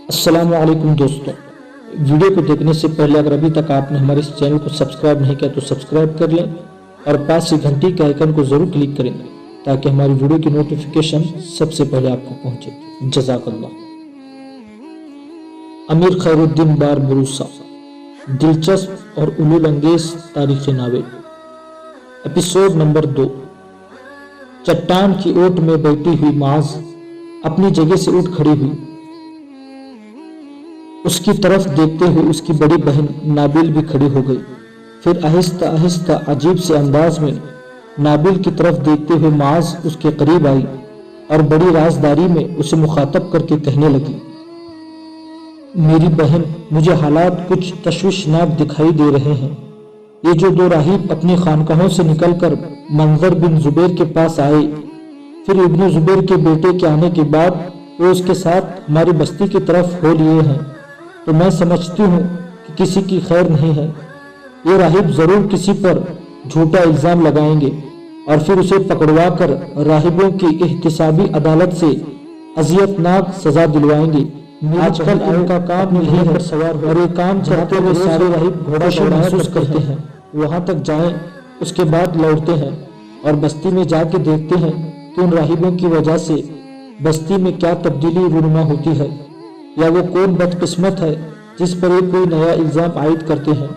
السلام علیکم دوستوں، ویڈیو کو دیکھنے سے پہلے اگر ابھی تک آپ نے ہمارے اس چینل کو سبسکرائب نہیں کیا تو سبسکرائب کر لیں اور پاس سے گھنٹی کے آئیکن کو ضرور کلک کریں تاکہ ہماری ویڈیو کی نوٹیفیکیشن سب سے پہلے آپ کو پہنچے۔ جزاک اللہ۔ امیر خیر الدین باربروسا، دلچسپ اور علول انگیز تاریخی ناول۔ Episode number 2۔ چٹان کی اوٹ میں بیٹھی ہوئی معاذ اپنی جگہ سے اٹھ کھڑی ہوئی۔ اس کی طرف دیکھتے ہوئے اس کی بڑی بہن نابل بھی کھڑی ہو گئی۔ پھر آہستہ آہستہ عجیب سے انداز میں نابل کی طرف دیکھتے ہوئے معاذ اس کے قریب آئی اور بڑی رازداری میں اسے مخاطب کر کے کہنے لگی، میری بہن، مجھے حالات کچھ تشویشناک دکھائی دے رہے ہیں۔ یہ جو دو راہب اپنی خانقاہوں سے نکل کر منظر بن زبیر کے پاس آئے، پھر ابن زبیر کے بیٹے کے آنے کے بعد وہ اس کے ساتھ ہماری بستی کی طرف ہو لیے ہیں، تو میں سمجھتی ہوں کہ کسی کی خیر نہیں ہے۔ یہ راہب ضرور کسی پر جھوٹا الزام لگائیں گے اور پھر اسے پکڑوا کر راہبوں کی احتسابی عدالت سے اذیتناک سزا دلوائیں گے۔ آج کل ان کا کام یہی ہے اور یہ کام کرتے ہوئے سارے راہب خوشی محسوس کرتے ہیں، وہاں تک جائیں، اس کے بعد لوٹتے ہیں اور بستی میں جا کے دیکھتے ہیں کہ ان راہبوں کی وجہ سے بستی میں کیا تبدیلی رونما ہوتی ہے، یا وہ کون بدقسمت ہے جس پر یہ کوئی نیا الزام عائد کرتے ہیں۔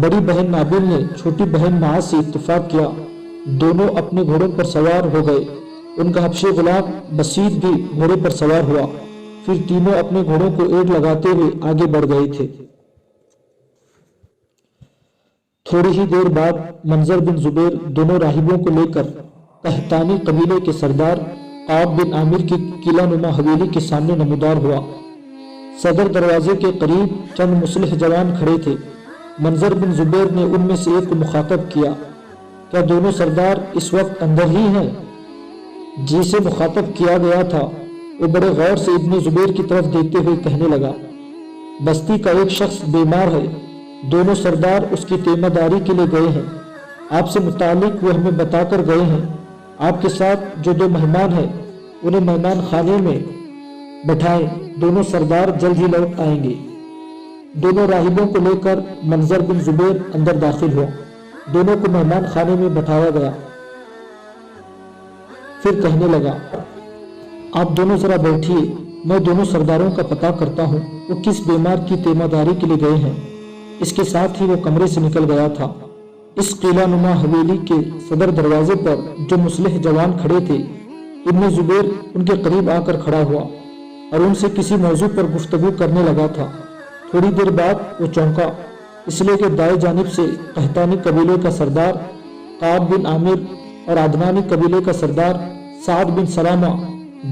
بڑی بہن نابل نے چھوٹی بہن معاذ سے اتفاق کیا، دونوں اپنے گھوڑوں پر سوار ہو گئے۔ ان کا حبشی غلام بسیط بھی گھوڑے پر سوار ہوا، پھر تینوں اپنے گھوڑوں کو ایڑ لگاتے ہوئے آگے بڑھ گئے تھے۔ تھوڑی ہی دیر بعد منظر بن زبیر دونوں راہبوں کو لے کر قحطانی قبیلے کے سردار کعب بن عامر کی قلعہ نما حویلی کے سامنے نمودار ہوا۔ صدر دروازے کے قریب چند مسلح جوان کھڑے تھے۔ منظر بن زبیر نے ان میں سے ایک کو مخاطب کیا، کیا دونوں سردار اس وقت اندر ہی ہیں؟ جسے مخاطب کیا گیا تھا وہ بڑے غور سے ابن زبیر کی طرف دیکھتے ہوئے کہنے لگا، بستی کا ایک شخص بیمار ہے، دونوں سردار اس کی تیمہ داری کے لیے گئے ہیں، آپ سے متعلق وہ ہمیں بتا کر گئے ہیں، آپ کے ساتھ جو دو مہمان ہیں انہیں مہمان خانے میں بٹھائیں، دونوں سردار جلد ہی لوٹ آئیں گے۔ دونوں راہبوں کو لے کر منظر بن زبیر اندر داخل ہوا، دونوں کو مہمان خانے میں بٹھایا گیا۔ پھر کہنے لگا، آپ دونوں ذرا بیٹھیے، میں دونوں سرداروں کا پتہ کرتا ہوں وہ کس بیمار کی تیمہ داری کے لیے گئے ہیں۔ اس کے ساتھ ہی وہ کمرے سے نکل گیا تھا۔ اس قلعہ نما حویلی کے صدر دروازے پر جو مسلح جوان کھڑے تھے، ابن زبیر ان کے قریب آ کر کھڑا ہوا اور ان سے کسی موضوع پر گفتگو کرنے لگا تھا۔ تھوڑی دیر بعد وہ چونکا، اس لیے کہ دائیں جانب سے قحطانی قبیلے کا سردار کعب بن عامر اور عدنانی قبیلے کا سردار سعد بن سلامہ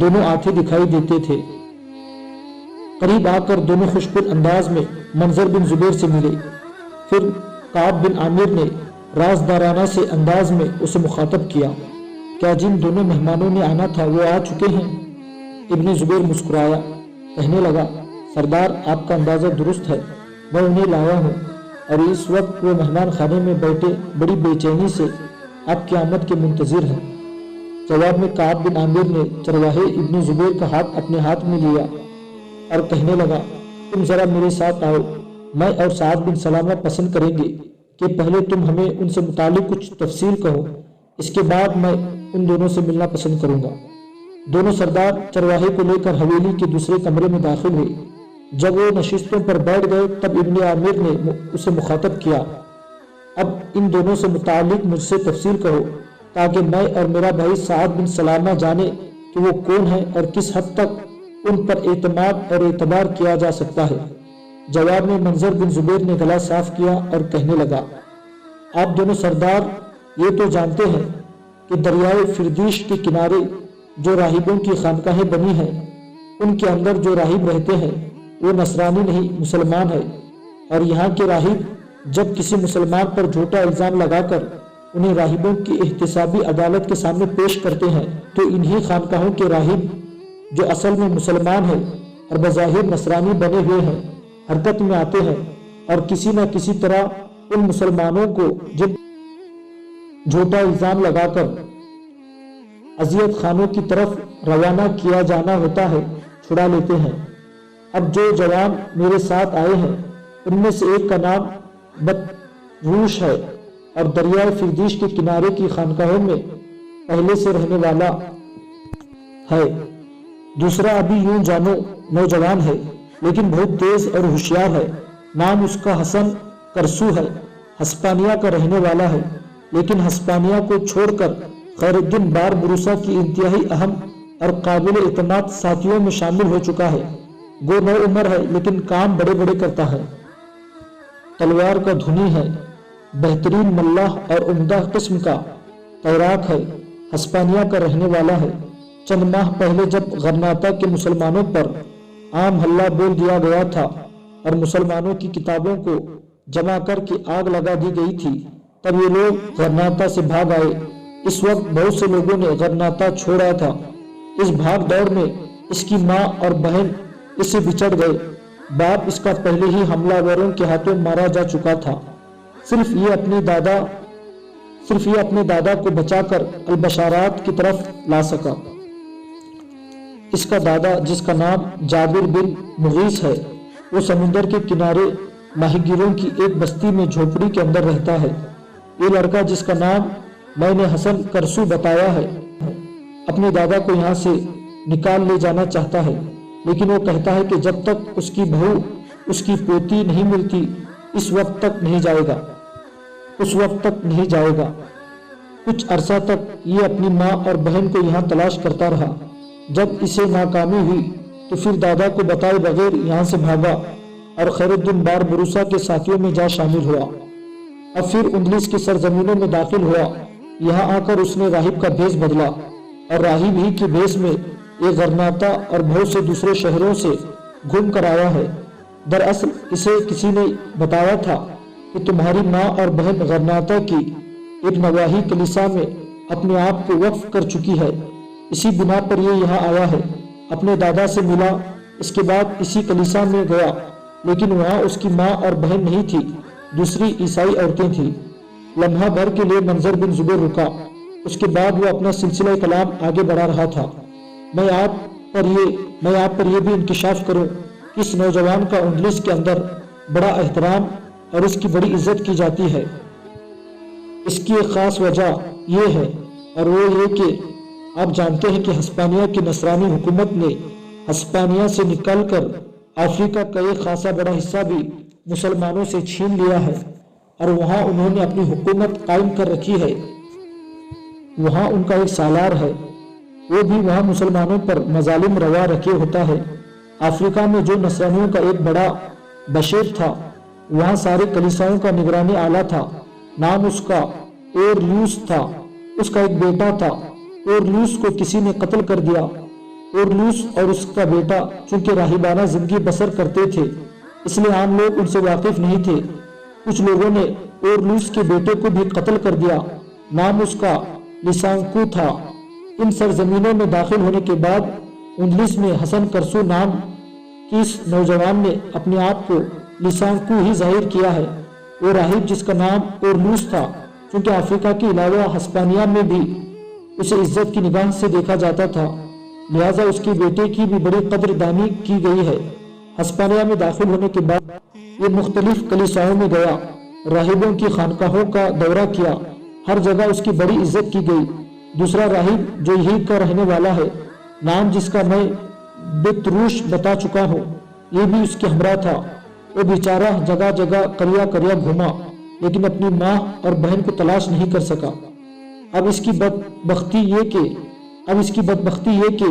دونوں آتے دکھائی دیتے تھے۔ قریب آ کر دونوں خوشگل انداز میں منظر بن زبیر سے ملے۔ پھر کعب بن عامر نے رازدارانہ سے انداز میں اسے مخاطب کیا، کیا جن دونوں مہمانوں نے آنا تھا وہ آ چکے ہیں؟ ابن زبیر مسکرایا، کہنے لگا، سردار آپ کا اندازہ درست ہے، میں انہیں لایا ہوں اور اس وقت وہ مہمان خانے میں بیٹھے بڑی بے چینی سے آپ کی آمد کے منتظر ہیں۔ جواب میں کعب بن عامر نے چرواہے ابن زبیر کا ہاتھ اپنے ہاتھ میں لیا اور کہنے لگا، تم ذرا میرے ساتھ آؤ، میں اور سعد بن سلامہ پسند کریں گے کہ پہلے تم ہمیں ان سے متعلق کچھ تفصیل کہو، اس کے بعد میں ان دونوں سے ملنا پسند کروں گا۔ دونوں سردار چرواہے کو لے کر حویلی کے دوسرے کمرے میں داخل ہوئے۔ جب وہ نشستوں پر بیٹھ گئے تب ابن عامر نے اسے مخاطب کیا، اب ان دونوں سے متعلق مجھ سے تفصیل کہو تاکہ میں اور میرا بھائی سعد بن سلامہ جانے کہ وہ کون ہیں اور کس حد تک ان پر اعتماد اور اعتبار کیا جا سکتا ہے۔ جواب میں منظر بن زبیر نے گلا صاف کیا اور کہنے لگا، آپ دونوں سردار یہ تو جانتے ہیں کہ دریائے فردیش کے کنارے جو راہبوں کی خانقاہیں بنی ہیں، ان کے اندر جو راہب رہتے ہیں وہ نصرانی نہیں مسلمان ہے، اور یہاں کے راہب جب کسی مسلمان پر جھوٹا الزام لگا کر انہیں راہبوں کی احتسابی عدالت کے سامنے پیش کرتے ہیں تو انہی خانقاہوں کے راہب جو اصل میں مسلمان ہیں اور بظاہر نصرانی بنے ہوئے ہیں حرکت میں آتے ہیں اور کسی نہ کسی طرح ان مسلمانوں کو جن جھوٹا الزام لگا کر اذیت خانوں کی طرف روانہ کیا جانا ہوتا ہے، چھڑا لیتے ہیں۔ اب جو جوان میرے ساتھ آئے ہیں ان میں سے ایک کا نام بطروش ہے اور دریائے فردیش کے کنارے کی خانقاہوں میں پہلے سے رہنے والا ہے۔ دوسرا ابھی یوں جانو نوجوان ہے لیکن بہت تیز اور ہوشیار ہے، نام اس کا حسن کرسو ہے، ہسپانیہ کا رہنے والا ہے، لیکن ہسپانیہ کو چھوڑ کر خیر الدین باربروسا کی انتہائی اہم اور قابل اعتماد ساتھیوں میں شامل ہو چکا ہے۔ گو نو عمر ہے لیکن کام بڑے بڑے کرتا ہے، تلوار کا دھنی ہے، بہترین ملاح اور عمدہ قسم کا تیراک ہے، ہسپانیہ کا رہنے والا ہے۔ چند ماہ پہلے جب غرناطہ کے مسلمانوں پر عام حلہ بول دیا گیا تھا اور مسلمانوں کی کتابوں کو جمع کر کے آگ لگا دی گئی تھی، تب یہ لوگ غرناطہ سے بھاگ آئے۔ اس وقت بہت سے لوگوں نے غرناطہ چھوڑا تھا۔ اس بھاگ دوڑ میں اس کی ماں اور بہن اس سے بچھڑ گئے۔ باپ اس کا پہلے ہی حملہ آوروں کے ہاتھوں مارا جا چکا تھا۔ صرف یہ اپنے دادا کو بچا کر البشارات کی طرف لا سکا۔ اس کا دادا جس کا نام جابر بن مغیث ہے، وہ سمندر کے کنارے ماہی گیروں کی ایک بستی میں جھوپڑی کے اندر رہتا ہے۔ یہ لڑکا جس کا نام میں نے حسن کرسو بتایا ہے اپنے دادا کو یہاں سے نکال لے جانا چاہتا ہے، لیکن وہ کہتا ہے کہ جب تک اس کی بہو اس کی پوتی نہیں ملتی اس وقت تک نہیں جائے گا۔ کچھ عرصہ تک یہ اپنی ماں اور بہن کو یہاں تلاش کرتا رہا۔ جب اسے ناکامی ہوئی تو پھر دادا کو بتائے بغیر یہاں سے بھاگا اور خیر الدین باربروسا کے ساتھیوں میں جا شامل ہوا۔ اب پھر اندلس کی سرزمینوں میں داخل ہوا۔ یہاں آ کر اس نے راہب کا بھیس بدلا اور راہب ہی کے بھیس میں یہ غرناطہ اور بہت سے دوسرے شہروں سے گھوم کر آیا ہے۔ دراصل اسے کسی نے بتایا تھا کہ تمہاری ماں اور بہن غرناطہ کی ایک نواحی کلیسا میں اپنے آپ کو وقف کر چکی ہے، اسی بنا پر یہ یہاں آیا ہے۔ اپنے دادا سے ملا، اس کے بعد اسی کلیسا میں گیا، لیکن وہاں اس کی ماں اور بہن نہیں تھی، دوسری عیسائی عورتیں تھیں۔ لمحہ بھر کے لیے منظر بن زبیر رکا، اس کے بعد وہ اپنا سلسلہ کلام آگے بڑھا رہا تھا۔ میں آپ پر یہ بھی انکشاف کروں کہ اس نوجوان کا اندلس کے اندر بڑا احترام اور اس کی بڑی عزت کی جاتی ہے۔ اس کی ایک خاص وجہ یہ ہے، اور وہ یہ کہ آپ جانتے ہیں کہ ہسپانیہ کی نصرانی حکومت نے ہسپانیہ سے نکل کر افریقہ کا ایک خاصا بڑا حصہ بھی مسلمانوں سے چھین لیا ہے اور وہاں انہوں نے اپنی حکومت قائم کر رکھی ہے۔ وہاں ان کا ایک سالار ہے، وہ بھی وہاں مسلمانوں پر مظالم روا رکھے ہوتا ہے۔ افریقہ میں جو نصرانیوں کا ایک بڑا بشیر تھا، وہاں سارے کلیساؤں کا نگرانی آلہ تھا۔ نام اس کا اورلیوس تھا۔ اس کا ایک بیٹا تھا، اورلیوس کو کسی نے قتل کر دیا۔ اورلیوس اور اس کا بیٹا چونکہ راہبانہ زندگی بسر کرتے تھے، اس لیے عام لوگ ان سے واقف نہیں تھے۔ کچھ لوگوں نے اورلیوس کے بیٹے کو بھی قتل کر دیا۔ نام اس کا لیسانکو تھا۔ ان سرزمینوں میں داخل ہونے کے بعد اندلس میں حسن کرسو نام کی اس نوجوان نے اپنے آپ کو لیسانکو ہی ظاہر کیا ہے۔ وہ راہب جس کا نام اورلیوس تھا، چونکہ افریقہ کے علاوہ ہسپانیہ میں بھی اسے عزت کی نگاہ سے دیکھا جاتا تھا، لہٰذا اس کے بیٹے کی بھی بڑی قدر دانی کی گئی ہے۔ ہسپانیہ میں داخل ہونے کے بعد یہ مختلف کلیساؤں میں گیا، راہبوں کی خانقاہوں کا دورہ کیا، ہر جگہ اس کی بڑی عزت کی گئی۔ دوسرا راہب جو یہی کا رہنے والا ہے، نام جس کا میں بطروش بتا چکا ہوں، یہ بھی اس کے ہمراہ تھا۔ وہ بیچارہ جگہ جگہ کریا گھوما، لیکن اپنی ماں اور بہن کو تلاش نہیں کر سکا۔ اب اس کی بدبختی یہ کہ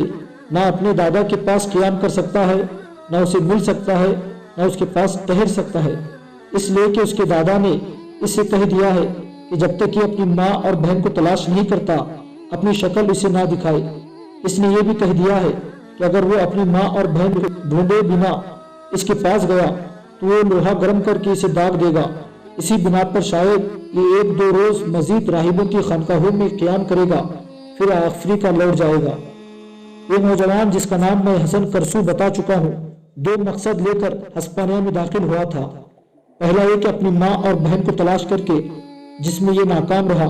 نہ اپنے دادا کے پاس قیام کر سکتا ہے، نہ اسے مل سکتا ہے، نہ اس کے پاس ٹہر سکتا ہے، اس لیے کہ اس کے دادا نے اس سے کہہ دیا ہے کہ جب تک یہ اپنی ماں اور بہن کو تلاش نہیں کرتا اپنی شکل اسے نہ دکھائے۔ اس نے یہ بھی کہہ دیا ہے کہ اگر وہ اپنی ماں اور بہن ڈھونڈے بنا اس کے پاس گیا تو وہ لوہا گرم کر کے اسے داغ دے گا۔ اسی بنا پر شاید یہ 1-2 روز مزید راہبوں کی خانقاہوں میں قیام کرے گا، پھر افریقہ لوٹ جائے گا۔ یہ نوجوان جس کا نام میں حسن کرسو بتا چکا ہوں، 2 مقصد لے کر ہسپانیہ میں داخل ہوا تھا۔ پہلا یہ کہ اپنی ماں اور بہن کو تلاش کر کے، جس میں یہ ناکام رہا،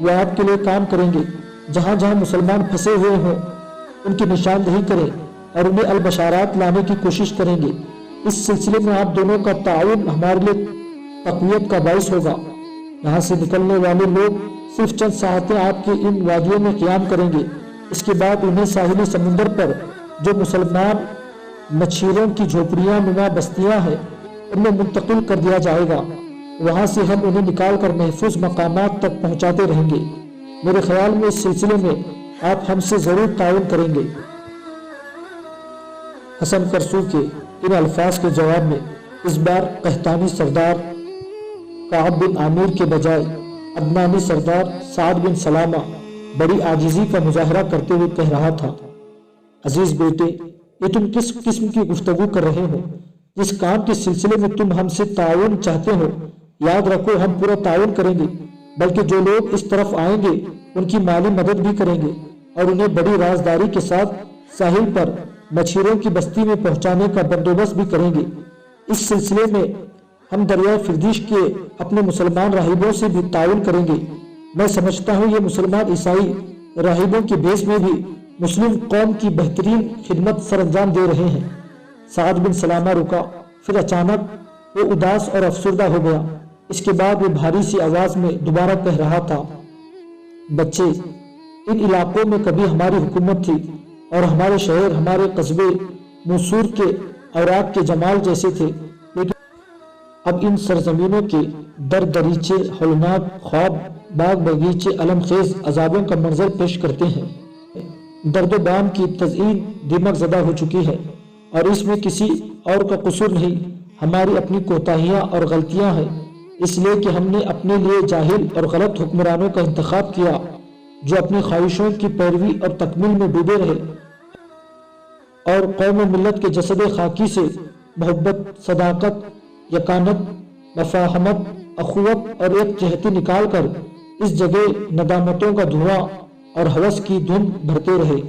وہ آپ کے لیے کام کریں گے۔ جہاں جہاں مسلمان پھنسے ہوئے ہوں ان کی نشاندہی کریں اور انہیں البشارات لانے کی کوشش کریں گے۔ اس سلسلے میں آپ دونوں کا تعاون ہمارے لیے تقویت کا باعث ہوگا۔ یہاں سے نکلنے والے لوگ صرف چند ساعتیں آپ کی ان وادیوں میں قیام کریں گے۔ اس کے بعد انہیں ساحلی سمندر پر جو مسلمان مچھیروں کی جھوپڑیاں نما بستیاں ہیں ان میں منتقل کر دیا جائے گا۔ وہاں سے ہم انہیں نکال کر محفوظ مقامات تک پہنچاتے رہیں گے۔ میرے خیال میں اس سلسلے میں آپ ہم سے ضرور تعاون کریں گے۔ حسن کرسو کے ان الفاظ کے جواب میں اس بار قحطانی سردار کعب بن عامر کے بجائے عدنانی سردار سعد بن سلامہ بڑی عاجزی کا مظاہرہ کرتے ہوئے کہہ رہا تھا، عزیز بیٹے، یہ تم کس قسم کی گفتگو کر رہے ہو؟ جس کام کے سلسلے میں تم ہم سے تعاون چاہتے ہو، یاد رکھو ہم پورا تعاون کریں گے، بلکہ جو لوگ اس طرف آئیں گے ان کی مالی مدد بھی کریں گے اور انہیں بڑی رازداری کے ساتھ ساحل پر مچھیروں کی بستی میں پہنچانے کا بندوبست بھی کریں گے۔ اس سلسلے میں ہم دریائے فردیش کے اپنے مسلمان راہبوں سے بھی تعاون کریں گے۔ میں سمجھتا ہوں یہ مسلمان عیسائی راہبوں کے بھیس میں بھی مسلم قوم کی بہترین خدمت سر انجام دے رہے ہیں۔ سعد بن سلامہ رکا، پھر اچانک وہ اداس اور افسردہ ہو گیا۔ اس کے بعد وہ بھاری سی آواز میں دوبارہ کہہ رہا تھا، بچے، ان علاقوں میں کبھی ہماری حکومت تھی اور ہمارے شہر، ہمارے قصبے موصور کے اوراق کے جمال جیسے تھے، لیکن اب ان سرزمینوں کے در دریچے ہولناک خواب باغ باغیچے علم خیز عذابوں کا منظر پیش کرتے ہیں۔ درد و بام کی تزئین دماغ زدہ ہو چکی ہے اور اس میں کسی اور کا قصور نہیں، ہماری اپنی کوتاہیاں اور غلطیاں ہیں، اس لیے کہ ہم نے اپنے لیے جاہل اور غلط حکمرانوں کا انتخاب کیا جو اپنی خواہشوں کی پیروی اور تکمیل میں ڈوبے رہے اور قوم و ملت کے جسد خاکی سے محبت، صداقت، یقانت، مفاہمت، اخوت اور ایک جہتی نکال کر اس جگہ ندامتوں کا دھواں اور ہوس کی دھند بھرتے رہے۔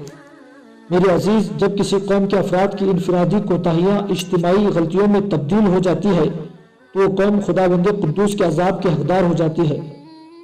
میرے عزیز، جب کسی قوم کے افراد کی انفرادی کوتاہیاں اجتماعی غلطیوں میں تبدیل ہو جاتی ہے تو وہ قوم خداوند قدوس کے عذاب کے حقدار ہو جاتی ہے۔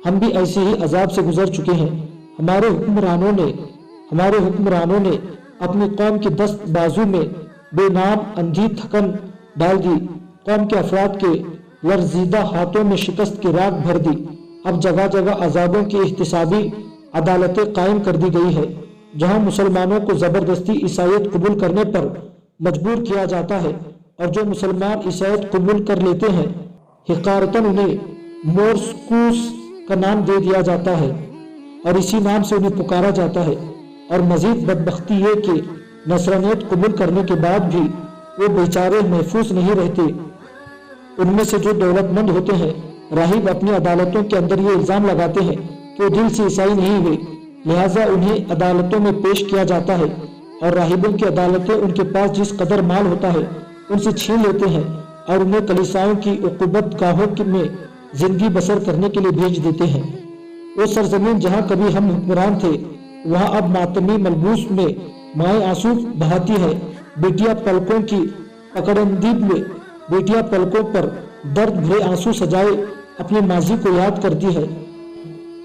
ہم بھی ایسے ہی عذاب سے گزر چکے ہیں۔ ہمارے حکمرانوں نے اپنی قوم کی دست بازو میں بے نام اندھی تھکن ڈال دی، قوم کے افراد کے لرزیدہ ہاتھوں میں شکست کی راکھ بھر دی۔ اب جگہ جگہ عذابوں کی احتسابی عدالتیں قائم کر دی گئی ہے، جہاں مسلمانوں کو زبردستی عیسائیت قبول کرنے پر مجبور کیا جاتا ہے اور جو مسلمان عیسائیت قبول کر لیتے ہیں حقارتاً انہیں مورسکوس کا نام دے دیا جاتا ہے اور اسی نام سے انہیں پکارا جاتا ہے۔ اور مزید بدبختی یہ کہ نصرانیت قبول کرنے کے بعد بھی وہ بیچارے محفوظ نہیں رہتے۔ ان میں سے جو دولت مند ہوتے ہیں راہب اپنی عدالتوں کے اندر یہ الزام لگاتے ہیں کہ وہ دل سے عیسائی نہیں ہوئے، لہٰذا انہیں عدالتوں میں پیش کیا جاتا ہے اور راہبوں کی عدالتیں ان کے پاس جس قدر مال ہوتا ہے ان سے چھین لیتے ہیں اور انہیں کلیساؤں کی عقوبت گاہوں میں زندگی بسر کرنے کے لیے بھیج دیتے ہیں۔ وہ سرزمین جہاں کبھی ہم حکمران تھے وہاں اب ماتمی ملبوس میں مائیں آنسو بہاتی ہے۔ بیٹیاں پلکوں کی پکڑندید میں بیٹیاں پلکوں پر درد بھرے آنسو سجائے اپنے ماضی کو یاد کرتی ہے۔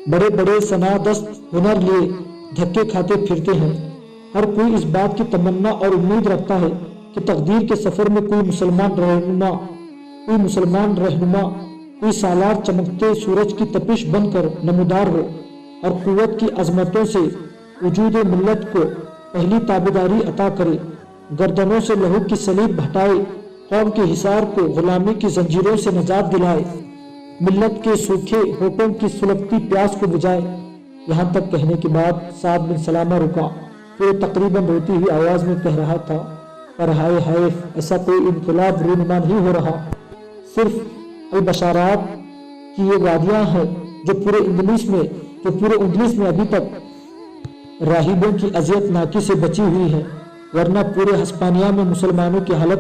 بڑے بڑے صنادست ہنر لیے دھکے کھاتے پھرتے ہیں۔ ہر کوئی اس بات کی تمنا اور امید رکھتا ہے کہ تقدیر کے سفر میں کوئی مسلمان رہنما کوئی سالار چمکتے سورج کی تپش بن کر نمودار ہو اور قوت کی عظمتوں سے وجود ملت کو پہلی تابیداری عطا کرے، گردنوں سے لہو کی سلیب ہٹائے، قوم کے حصار کو غلامی کی زنجیروں سے نجات دلائے، ملت کے سوکھے ہونٹوں کی سلگتی پیاس کو بجھائے۔ یہاں تک کہنے کے بعد سعد بن سلامہ رکا، پھر تقریباً روتی ہوئی آواز میں کہہ رہا تھا، پر ہائے ہائے، ایسا کوئی انقلاب رونما نہیں ہو رہا، صرف البشارات کی یہ وادیاں ہیں جو پورے اندلس میں ابھی تک راہبوں کی اذیت ناکی سے بچی ہوئی ہے، ورنہ پورے ہسپانیہ میں مسلمانوں کی حالت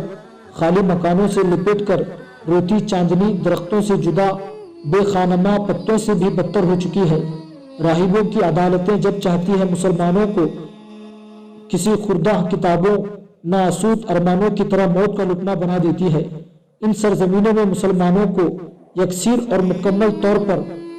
خالی مکانوں سے لپٹ کر روتی چاندنی درختوں سے جدا بے خانمہ پتوں سے بھی بدتر ہو چکی ہے۔ راہبوں کی عدالتیں جب چاہتی ہے مسلمانوں کو کسی خوردہ کتابوں ناسود ارمانوں کی طرح موت کا لقمہ بنا دیتی ہے۔ ان سرزمینوں میں مسلمانوں کو یکسیر اور مکمل طور پر